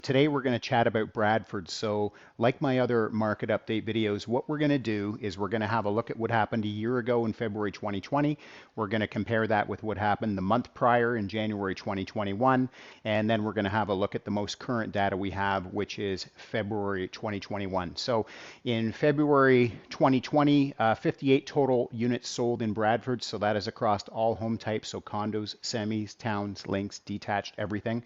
Today we're going to chat about Bradford. So like my other market update videos, what we're going to do is we're going to have a look at what happened a year ago in February 2020. We're going to compare that with what happened the month prior in January 2021. And then we're going to have a look at the most current data we have, which is February 2021. So in February 2020, 58 total units sold in Bradford. So that is across all home types. So condos, semis, towns, links, detached, everything.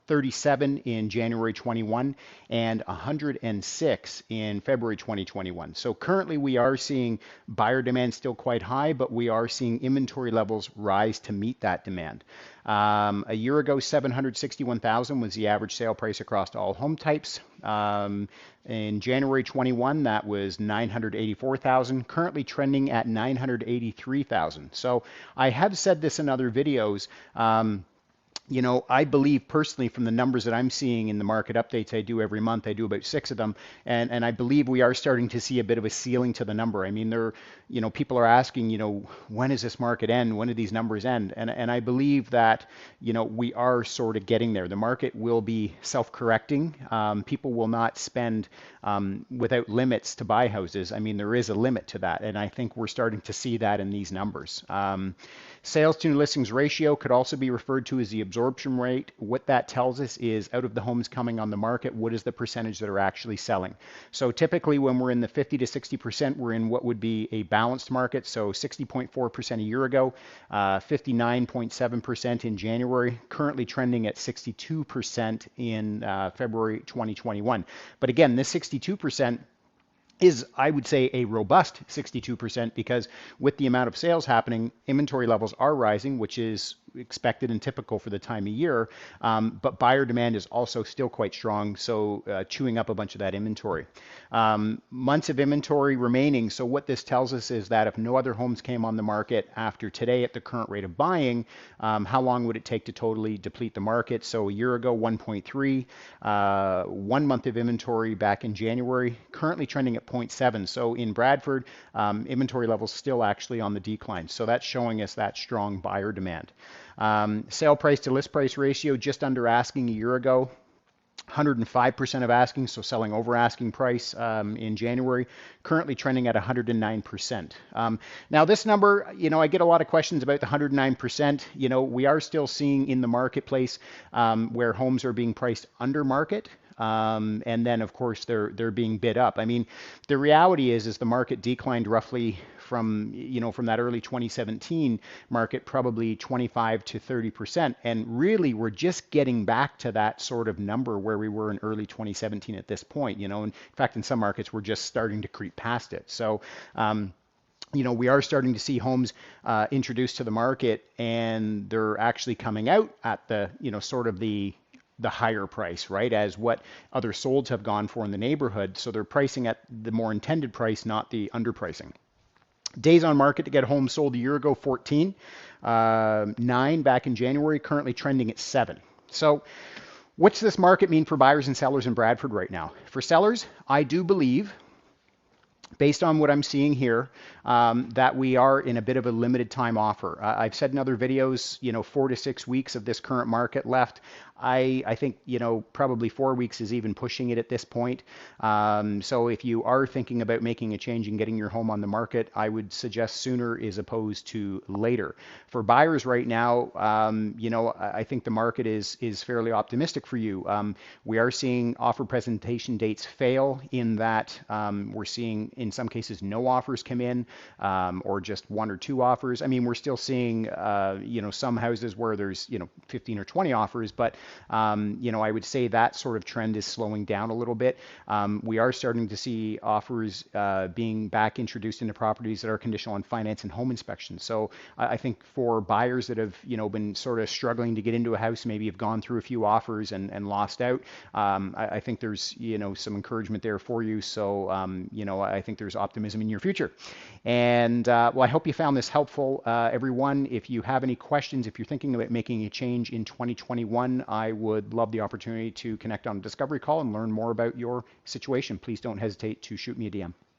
37 in January 21 and 106 in February 2021. So currently we are seeing buyer demand still quite high, but we are seeing inventory levels rise to meet that demand. A year ago, 761,000 was the average sale price across all home types. In January 21, that was 984,000, currently trending at 983,000. So I have said this in other videos. I believe personally from the numbers that I'm seeing in the market updates I do every month, I do about 6 of them, and I believe we are starting to see a bit of a ceiling to the number. I mean, people are asking, when does this market end? When do these numbers end? And I believe that, we are sort of getting there. The market will be self-correcting. People will not spend without limits to buy houses. I mean, there is a limit to that, and I think we're starting to see that in these numbers. Sales to new listings ratio could also be referred to as the absorption rate. What that tells us is out of the homes coming on the market, what is the percentage that are actually selling? So typically when we're in the 50 to 60%, we're in what would be a balanced market. So 60.4% a year ago, 59.7% in January, currently trending at 62% in February 2021. But again, this 62% is, I would say, a robust 62% because with the amount of sales happening, inventory levels are rising, which is expected and typical for the time of year. But buyer demand is also still quite strong, so chewing up a bunch of that inventory. Months of inventory remaining. So what this tells us is that if no other homes came on the market after today at the current rate of buying, how long would it take to totally deplete the market? So a year ago, 1.3, 1 month of inventory back in January, currently trending at 0.7. So in Bradford, inventory levels still actually on the decline. So that's showing us that strong buyer demand. Sale price to list price ratio just under asking a year ago. 105% of asking, so selling over asking price in January, currently trending at 109%. Now this number, I get a lot of questions about the 109%. We are still seeing in the marketplace where homes are being priced under market. And then of course they're being bid up. I mean, the reality is the market declined roughly from that early 2017 market, probably 25 to 30%. And really we're just getting back to that sort of number where we were in early 2017 at this point. In fact, in some markets we're just starting to creep past it. So we are starting to see homes introduced to the market, and they're actually coming out at the sort of the higher price, right, as what other solds have gone for in the neighborhood. So they're pricing at the more intended price, not the underpricing. Days on market to get a home sold a year ago, 14. 9 back in January, currently trending at 7. So what's this market mean for buyers and sellers in Bradford right now? For sellers, I do believe, based on what I'm seeing here, that we are in a bit of a limited time offer. I've said in other videos, 4 to 6 weeks of this current market left. I think, probably 4 weeks is even pushing it at this point. So if you are thinking about making a change and getting your home on the market, I would suggest sooner as opposed to later. For buyers right now, I think the market is fairly optimistic for you. We are seeing offer presentation dates fail in that we're seeing in some cases no offers come in, or just 1 or 2 offers. I mean, we're still seeing, some houses where there's, 15 or 20 offers, but I would say that sort of trend is slowing down a little bit. We are starting to see offers being back introduced into properties that are conditional on finance and home inspection. So I think for buyers that have, been sort of struggling to get into a house, maybe have gone through a few offers and lost out, I think there's, some encouragement there for you. So, I think there's optimism in your future. And well, I hope you found this helpful, everyone. If you have any questions, if you're thinking about making a change in 2021, I would love the opportunity to connect on a discovery call and learn more about your situation. Please don't hesitate to shoot me a DM.